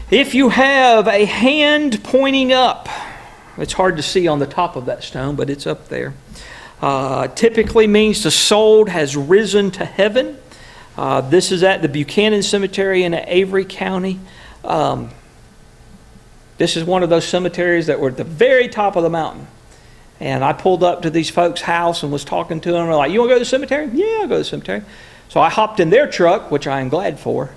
if you have a hand pointing up, It's hard to see on the top of that stone, but it's up there. Typically means the soul has risen to heaven. This is at the Buchanan Cemetery in Avery County. This is one of those cemeteries that were at the very top of the mountain. And I pulled up to these folks' house and was talking to them. They're like, "You want to go to the cemetery?" "Yeah, I'll go to the cemetery." So I hopped in their truck, which I am glad for.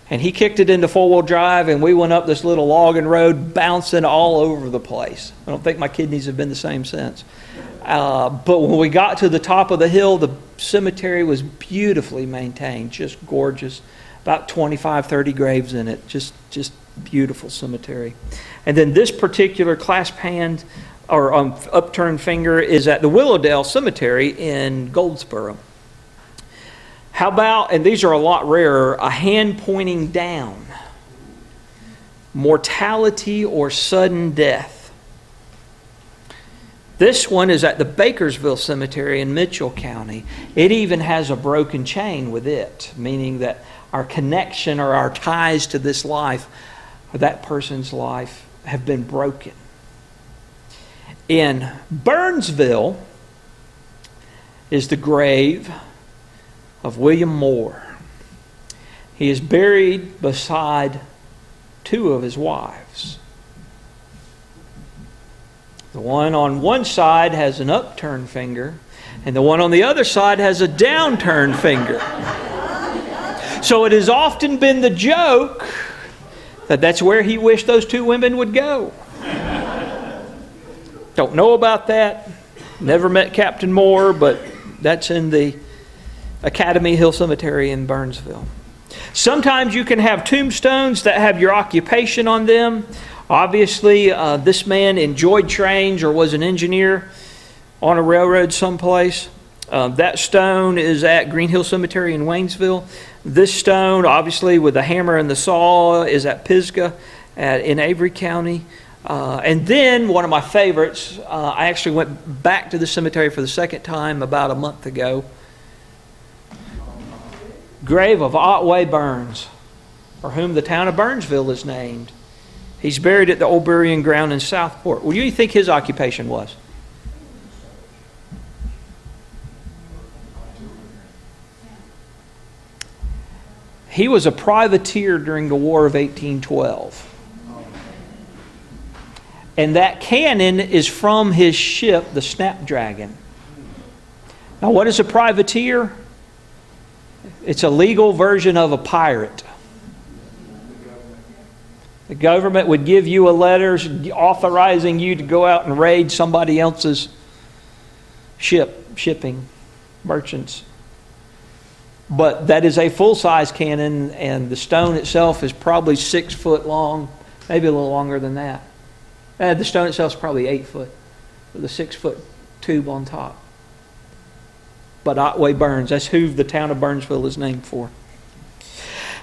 And he kicked it into four-wheel drive, and we went up this little logging road, bouncing all over the place. I don't think my kidneys have been the same since. But when we got to the top of the hill, the cemetery was beautifully maintained, just gorgeous. About 25, 30 graves in it, just beautiful cemetery. And then this particular clasp hand or upturned finger is at the Willowdale Cemetery in Goldsboro. How about, and these are a lot rarer, a hand pointing down. Mortality or sudden death. This one is at the Bakersville Cemetery in Mitchell County. It even has a broken chain with it, meaning that our connection or our ties to this life, or that person's life, have been broken. In Burnsville is the grave of William Moore. He is buried beside two of his wives. The one on one side has an upturned finger, and the one on the other side has a downturned finger. So it has often been the joke that that's where he wished those two women would go. Don't know about that. Never met Captain Moore, but that's in the Academy Hill Cemetery in Burnsville. Sometimes you can have tombstones that have your occupation on them. Obviously, this man enjoyed trains or was an engineer on a railroad someplace. That stone is at Green Hill Cemetery in Waynesville. This stone, obviously with the hammer and the saw, is at Pisgah in Avery County. And then one of my favorites, I actually went back to the cemetery for the second time about a month ago. Grave of Otway Burns, for whom the town of Burnsville is named. He's buried at the old burying ground in Southport. What do you think his occupation was? He was a privateer during the War of 1812. And that cannon is from his ship, the Snapdragon. Now, what is a privateer? It's a legal version of a pirate. The government would give you a letter authorizing you to go out and raid somebody else's shipping, merchants. But that is a full-size cannon, and the stone itself is probably 6 foot long, maybe a little longer than that. The stone itself is probably 8 foot, with a 6 foot tube on top. But Otway Burns, that's who the town of Burnsville is named for.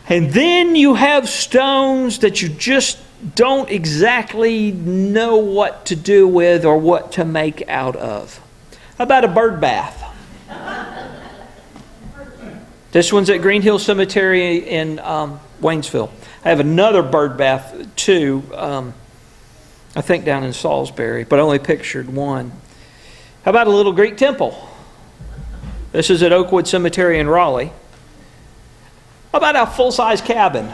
And then you have stones that you just don't exactly know what to do with or what to make out of. How about a bird bath? This one's at Green Hill Cemetery in Waynesville. I have another bird bath too, I think down in Salisbury, but I only pictured one. How about a little Greek temple? This is at Oakwood Cemetery in Raleigh. How about a full-size cabin?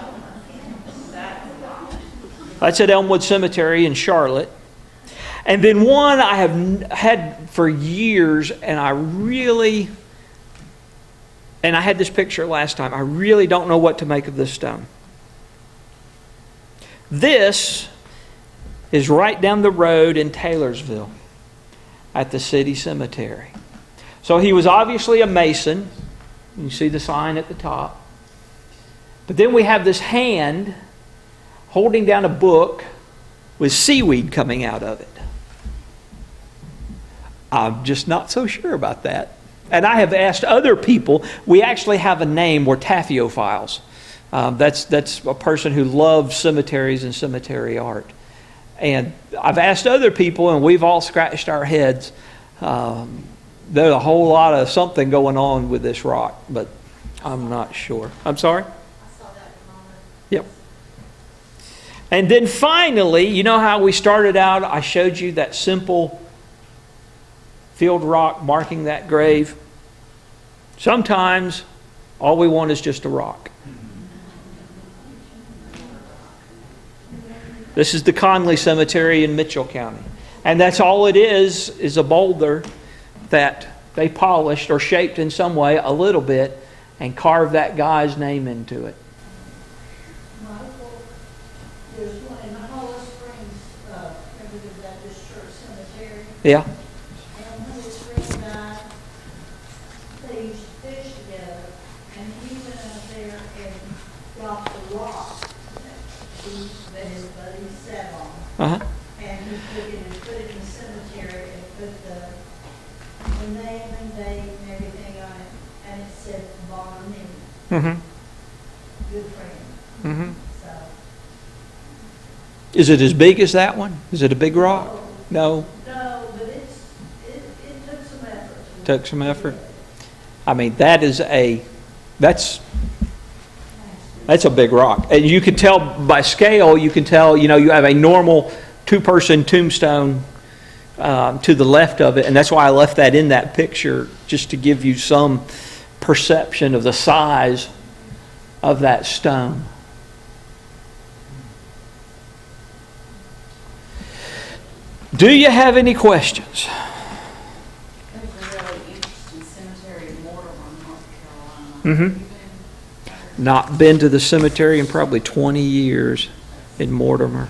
That's at Elmwood Cemetery in Charlotte. And then one I have had for years, and I had this picture last time. I really don't know what to make of this stone. This is right down the road in Taylorsville at the city cemetery. So he was obviously a mason. You see the sign at the top. But then we have this hand holding down a book with seaweed coming out of it. I'm just not so sure about that. And I have asked other people. We actually have a name. We're taphiophiles. That's a person who loves cemeteries and cemetery art. And I've asked other people, and we've all scratched our heads. There's a whole lot of something going on with this rock, but I'm not sure. I'm sorry? I saw that in the moment. Yep. And then finally, you know how we started out? I showed you that simple field rock marking that grave. Sometimes all we want is just a rock. This is the Conley Cemetery in Mitchell County. And that's all it is a boulder that they polished or shaped in some way a little bit and carved that guy's name into it. Michael, there's one in Hollow Springs, Primitive Baptist Church Cemetery. Yeah. And when his friend died, they used to fish together, and he went out there and got the rock that his buddy sat on. Uh-huh. And he took it and put it in the cemetery and put the name and date and everything on it, and it said Bonnie, Mm-hmm. good friend. Mm-hmm. So, Is it as big as that one? Is it a big rock? No. no, but it took some effort. Took some effort. I mean, that's a big rock. And you can tell by scale, you can tell, you have a normal two-person tombstone to the left of it. And that's why I left that in that picture, just to give you some perception of the size of that stone. Do you have any questions? There's a really interesting cemetery in Mortimer, North Carolina. Mm-hmm. Have you been? Not been to the cemetery in probably 20 years in Mortimer.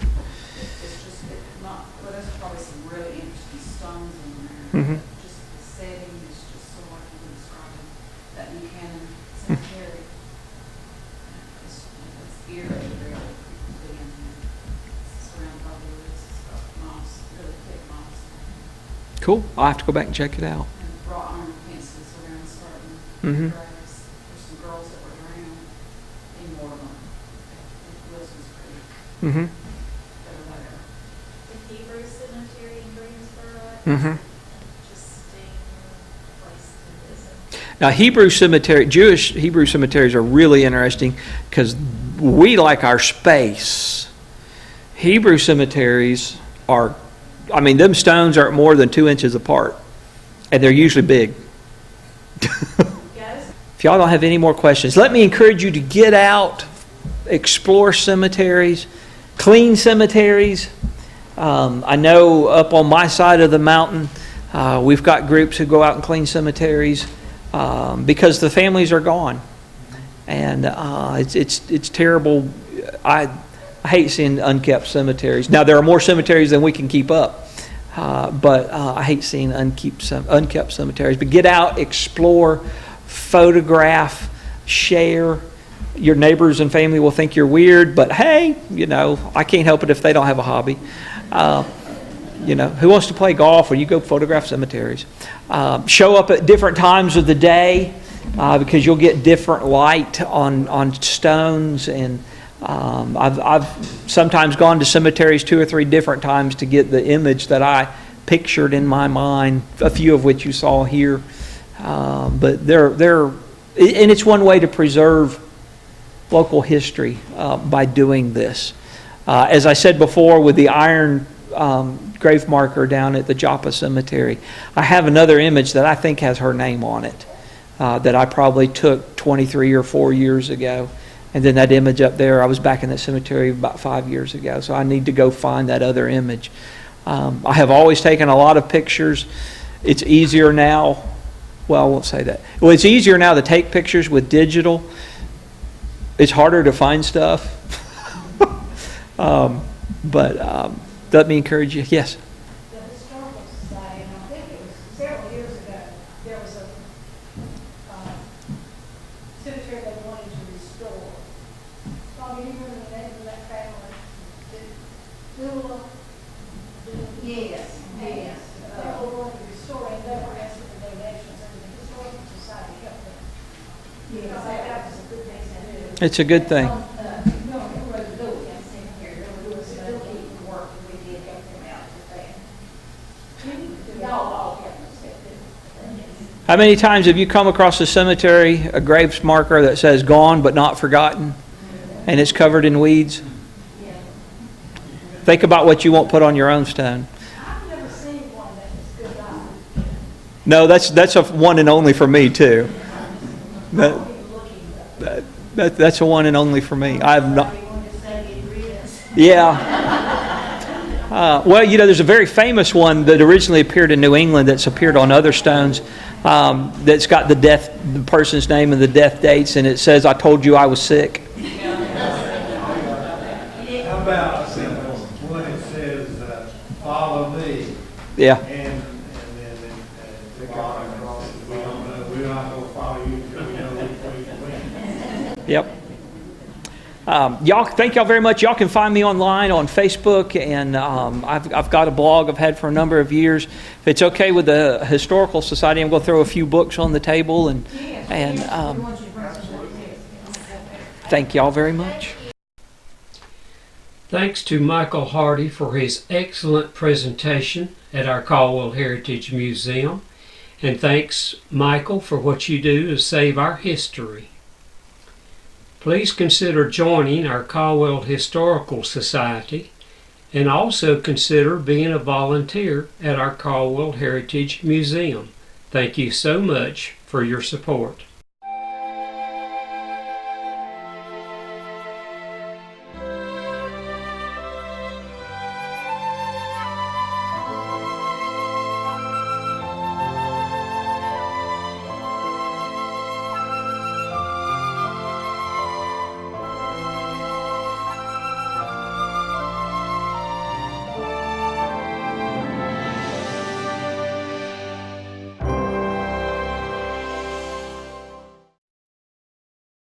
It's just not, well, there's probably some really interesting stones in there. Mhm. Just the setting is just so like you would describe it, that Buchanan Cemetery. It's eerie, really, to be in there. It's surrounded by the woods, it's got moss, really thick moss, Cool. I'll have to go back and check it out. and wrought iron fences around certain Mhm. graves. There's some girls that were drowned in Mortimer, at Wilson's Creek, Mm-hmm. that are there. The Hebrew Cemetery in Greensboro, Mm-hmm. interesting place to visit. Now, Jewish Hebrew cemeteries are really interesting because we like our space. Hebrew cemeteries them stones aren't more than 2 inches apart, and they're usually big. If y'all don't have any more questions, let me encourage you to get out, explore cemeteries, clean cemeteries. I know up on my side of the mountain, we've got groups who go out and clean cemeteries because the families are gone, and it's terrible. I hate seeing unkept cemeteries. Now there are more cemeteries than we can keep up, but I hate seeing unkept cemeteries. But get out, explore, photograph, share. Your neighbors and family will think you're weird, but hey, I can't help it if they don't have a hobby. Who wants to play golf or you go photograph cemeteries? Show up at different times of the day because you'll get different light on stones. And I've sometimes gone to cemeteries 2 or 3 different times to get the image that I pictured in my mind, a few of which you saw here. But and it's one way to preserve local history by doing this. As I said before, with the iron grave marker down at the Joppa Cemetery, I have another image that I think has her name on it that I probably took 23 or 4 years ago. And then that image up there, I was back in that cemetery about 5 years ago, so I need to go find that other image. I have always taken a lot of pictures. It's easier now. Well, I won't say that. Well, it's easier now to take pictures with digital. It's harder to find stuff. But let me encourage you. Yes? The Historical Society, and I think it was several years ago, there was a cemetery they wanted to restore. Bobby, you remember the name of that family? Lula? Yes, yes. They were wanting to restore it, they were asking for donations, and the Historical Society helped them. Because that was a good thing to do. It's a good thing. No, it was Lula. It was Lula. Work, we did help them out with that. Y'all all helped us get it. How many times have you come across a cemetery, a grave marker that says gone but not forgotten, and it's covered in weeds? Think about what you won't put on your own stone. I've never seen one that was good eye. No, that's a one and only for me too. That's a one and only for me. I've not. Yeah. Well, you know, there's a very famous one that originally appeared in New England that's appeared on other stones. That's got the person's name and the death dates, and it says, "I told you I was sick." How about one that says, "Follow me"? Yeah. And then the bottom cross, we don't know, we're not going to follow you until we know which way you went. Yep. Y'all, thank y'all very much. Y'all can find me online on Facebook, and I've got a blog I've had for a number of years. If it's okay with the Historical Society, I'm going to throw a few books on the table, and thank y'all very much. Thanks to Michael Hardy for his excellent presentation at our Caldwell Heritage Museum, and thanks, Michael, for what you do to save our history. Please consider joining our Caldwell Historical Society, and also consider being a volunteer at our Caldwell Heritage Museum. Thank you so much for your support.